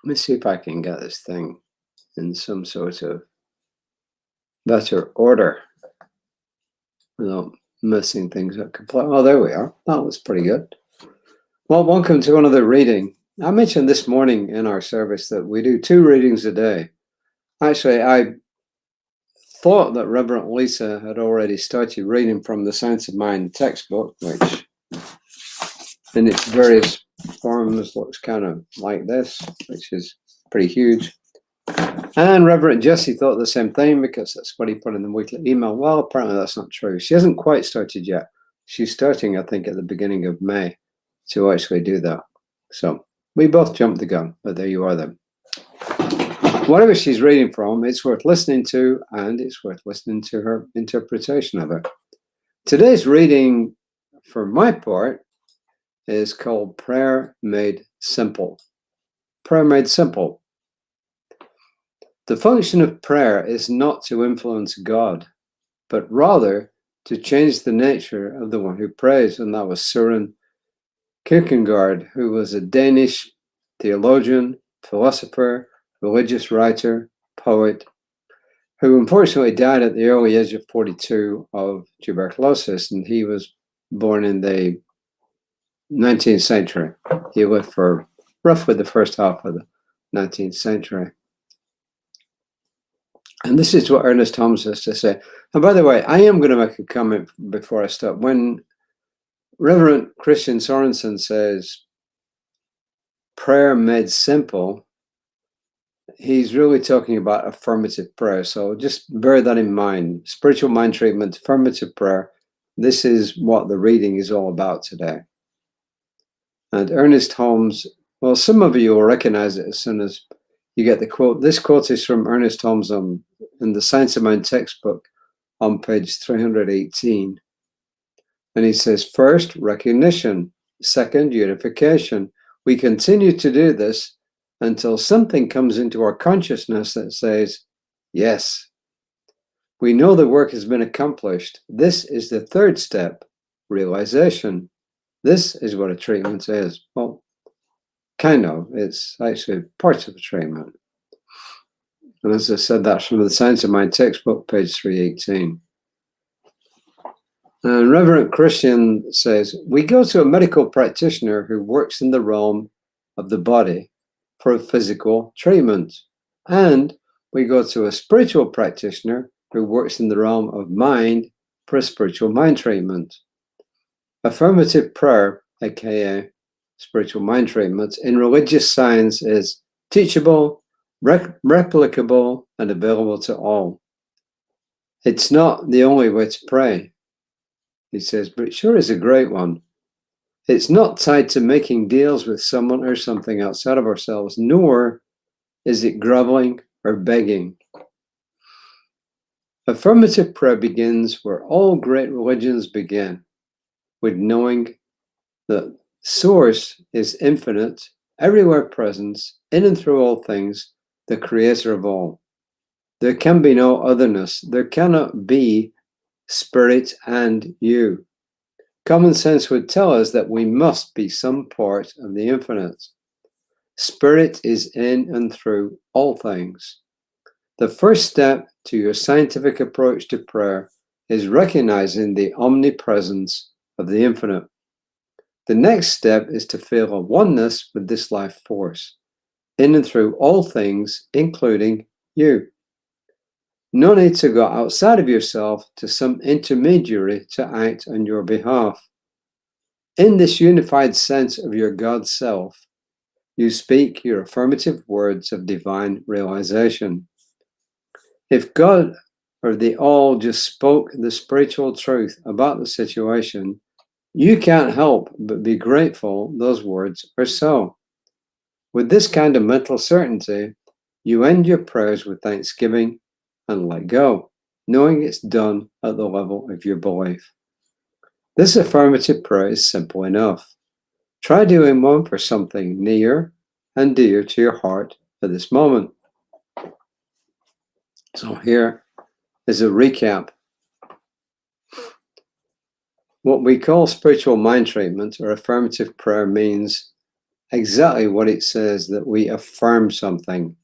Let me see if I can get this thing in some sort of better order without messing things up completely. Oh, there we are. That was pretty good. Well, welcome to another reading. I mentioned this morning in our service that we do 2 readings a day. Actually, I thought that Reverend Lisa had already started reading from the Science of Mind textbook, which in its various forms looks kind of like this, which is pretty huge. And Reverend Jesse thought the same thing because that's what he put in the weekly email. Well, apparently that's not true. She hasn't quite started yet. She's starting, I think, at the beginning of May to actually do that. So we both jumped the gun, but there you are then. Whatever she's reading from, it's worth listening to, and it's worth listening to her interpretation of it. Today's reading, for my part, is called Prayer Made Simple. Prayer Made Simple. The function of prayer is not to influence God, but rather to change the nature of the one who prays. And that was Søren Kierkegaard, who was a Danish theologian, philosopher, religious writer, poet, who unfortunately died at the early age of 42 of tuberculosis. And he was born in the 19th century. He lived for roughly the first half of the 19th century. And this is what Ernest Holmes has to say. And by the way, I am going to make a comment before I start. When Reverend Christian Sorensen says prayer made simple, he's really talking about affirmative prayer. So just bear that in mind. Spiritual mind treatment, affirmative prayer. This is what the reading is all about today. And Ernest Holmes, well, some of you will recognize it as soon as you get the quote. This quote is from Ernest Holmes in the Science of Mind textbook on page 318. And he says, first, recognition. Second, unification. We continue to do this until something comes into our consciousness that says, yes. We know the work has been accomplished. This is the third step, realization. This is what a treatment is. Well, kind of. It's actually part of a treatment. And as I said, that's from the Science of Mind textbook, page 318. And Reverend Christian says, we go to a medical practitioner who works in the realm of the body for a physical treatment. And we go to a spiritual practitioner who works in the realm of mind for a spiritual mind treatment. Affirmative prayer, aka spiritual mind treatment, in religious science is teachable, replicable, and available to all. It's not the only way to pray, he says, but it sure is a great one. It's not tied to making deals with someone or something outside of ourselves, nor is it groveling or begging. Affirmative prayer begins where all great religions begin, with knowing that Source is infinite, everywhere present, in and through all things, the creator of all. There can be no otherness. There cannot be spirit and you. Common sense would tell us that we must be some part of the infinite. Spirit is in and through all things. The first step to your scientific approach to prayer is recognizing the omnipresence of the infinite. The next step is to feel a oneness with this life force, in and through all things, including you. No need to go outside of yourself to some intermediary to act on your behalf. In this unified sense of your God self, you speak your affirmative words of divine realization. If God or the all just spoke the spiritual truth about the situation, you can't help but be grateful those words are so. With this kind of mental certainty, you end your prayers with thanksgiving and let go, knowing it's done at the level of your belief. This affirmative prayer is simple enough. Try doing one for something near and dear to your heart at this moment. So here is a recap. What we call spiritual mind treatment or affirmative prayer means exactly what it says, that we affirm something.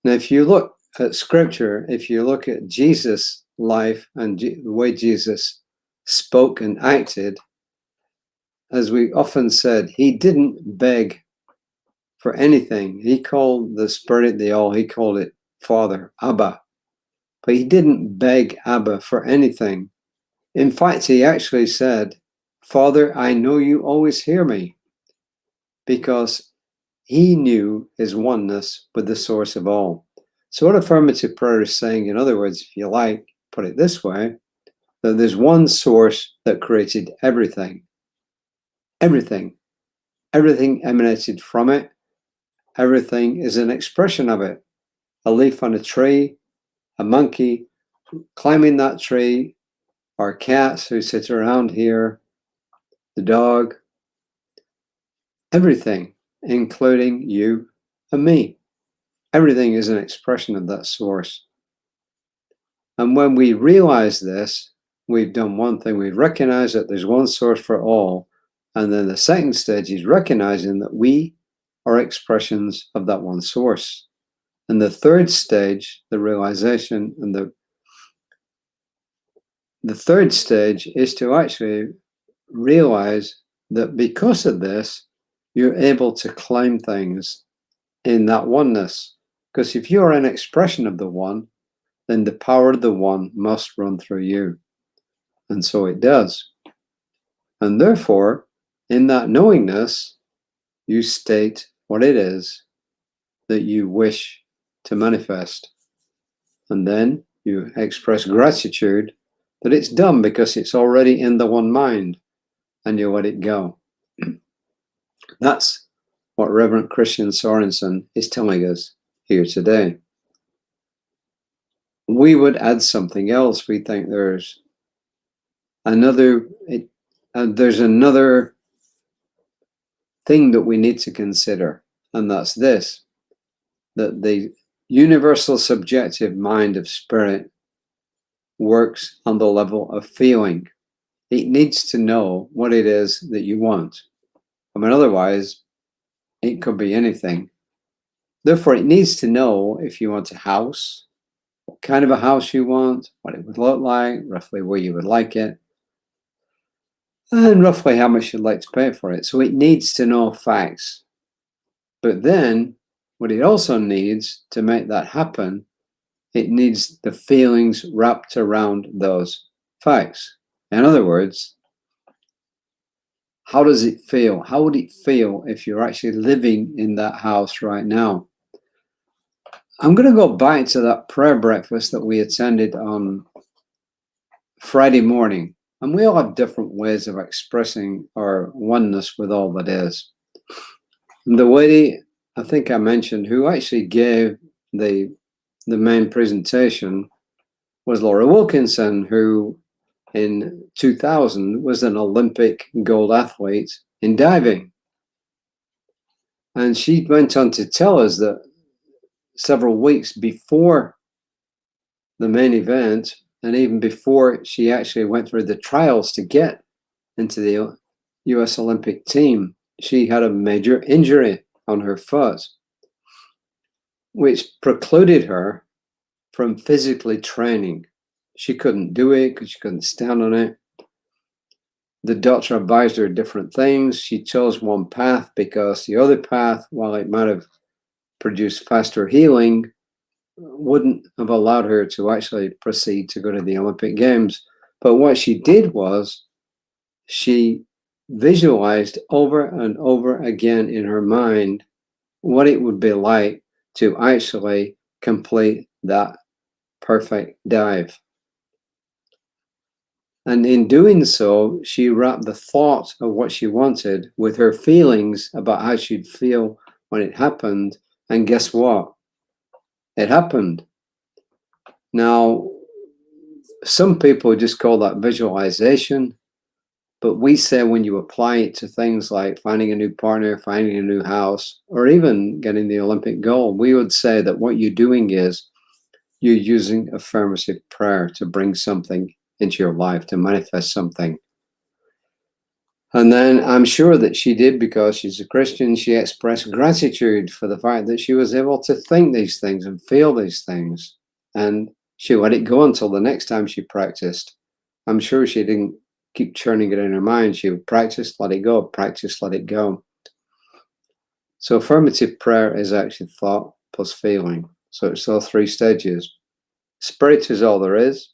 Now, if you look at scripture, if you look at Jesus' life and the way Jesus spoke and acted, as we often said, he didn't beg for anything. He called the Spirit the All, he called it Father, Abba. But he didn't beg Abba for anything. In fact, he actually said, Father, I know you always hear me, because he knew his oneness with the source of all. So what affirmative prayer is saying, in other words, if you like, put it this way, that there's one source that created everything. Everything. Everything emanated from it. Everything is an expression of it. A leaf on a tree, a monkey climbing that tree, our cats who sit around here, the dog, everything, including you and me. Everything is an expression of that source. And when we realize this, we've done one thing. We recognize that there's one source for all. And then the second stage is recognizing that we are expressions of that one source. And the third stage, the realization, and the third stage is to actually realize that because of this, you're able to claim things in that oneness. Because if you're an expression of the one, then the power of the one must run through you. And so it does. And therefore, in that knowingness, you state what it is that you wish to manifest. And then you express gratitude that it's done, because it's already in the one mind, and you let it go. That's what Reverend Christian Sorensen is telling us here today. We would add something else. We think there's another thing that we need to consider, and that's this, that the universal subjective mind of spirit works on the level of feeling. It needs to know what it is that you want. I mean, otherwise, it could be anything. Therefore, it needs to know if you want a house, what kind of a house you want, what it would look like, roughly where you would like it, and roughly how much you'd like to pay for it. So it needs to know facts. But then, what it also needs to make that happen, it needs the feelings wrapped around those facts. In other words, how does it feel? How would it feel if you're actually living in that house right now? I'm going to go back to that prayer breakfast that we attended on Friday morning. And we all have different ways of expressing our oneness with all that is. And the lady, I think I mentioned, who actually gave the main presentation was Laura Wilkinson, who in 2000 was an Olympic gold athlete in diving. And she went on to tell us that several weeks before the main event, and even before she actually went through the trials to get into the US Olympic team, she had a major injury on her foot, which precluded her from physically training. She couldn't do it because she couldn't stand on it. The doctor advised her different things. She chose one path because the other path, while it might have produced faster healing, wouldn't have allowed her to actually proceed to go to the Olympic Games. But what she did was she visualized over and over again in her mind what it would be like to actually complete that perfect dive. And in doing so, she wrapped the thought of what she wanted with her feelings about how she'd feel when it happened. And guess what? It happened. Now, some people just call that visualization, but we say when you apply it to things like finding a new partner, finding a new house, or even getting the Olympic gold, we would say that what you're doing is you're using affirmative prayer to bring something into your life, to manifest something. And then I'm sure that she did, because she's a Christian, she expressed gratitude for the fact that she was able to think these things and feel these things. And she let it go until the next time she practiced. I'm sure she didn't keep churning it in her mind. She would practice, let it go, practice, let it go. So affirmative prayer is actually thought plus feeling. So it's all 3 stages. Spirit is all there is.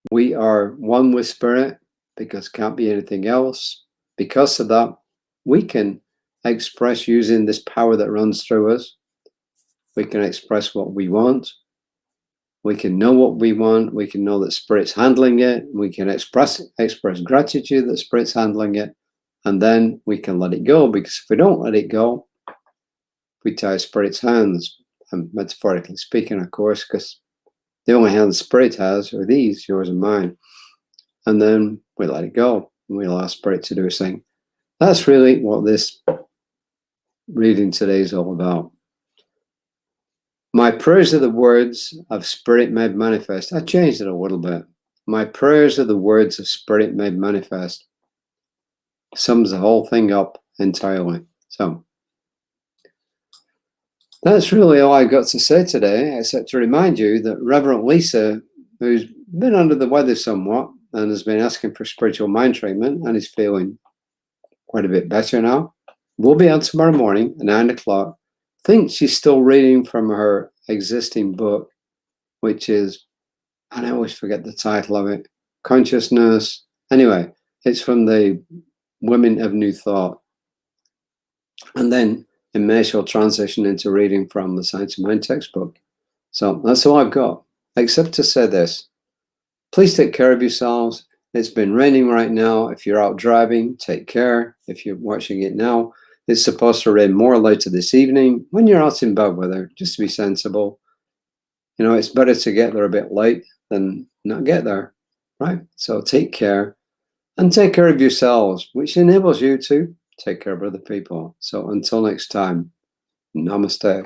We are one with spirit, because can't be anything else. Because of that, we can express using this power that runs through us. We can express what we want. We can know what we want. We can know that Spirit's handling it. We can express gratitude that Spirit's handling it. And then we can let it go, because if we don't let it go, we tie Spirit's hands. I'm metaphorically speaking, of course, because the only hands Spirit has are these, yours and mine. And then we let it go. And we allow Spirit to do its thing. That's really what this reading today is all about. My prayers are the words of Spirit made manifest. I changed it a little bit. My prayers are the words of Spirit made manifest. Sums the whole thing up entirely. So that's really all I got to say today, except to remind you that Reverend Lisa, who's been under the weather somewhat and has been asking for spiritual mind treatment and is feeling quite a bit better now, will be on tomorrow morning at 9 o'clock. I think she's still reading from her existing book, which is, and I always forget the title of it, Consciousness. Anyway, it's from the Women of New Thought. And then in May she'll transition into reading from the Science of Mind textbook. So that's all I've got, except to say this. Please take care of yourselves. It's been raining right now. If you're out driving, take care. If you're watching it now, it's supposed to rain more later this evening. When you're out in bad weather, just be sensible. You know, it's better to get there a bit late than not get there, right? So take care, and take care of yourselves, which enables you to take care of other people. So until next time, namaste.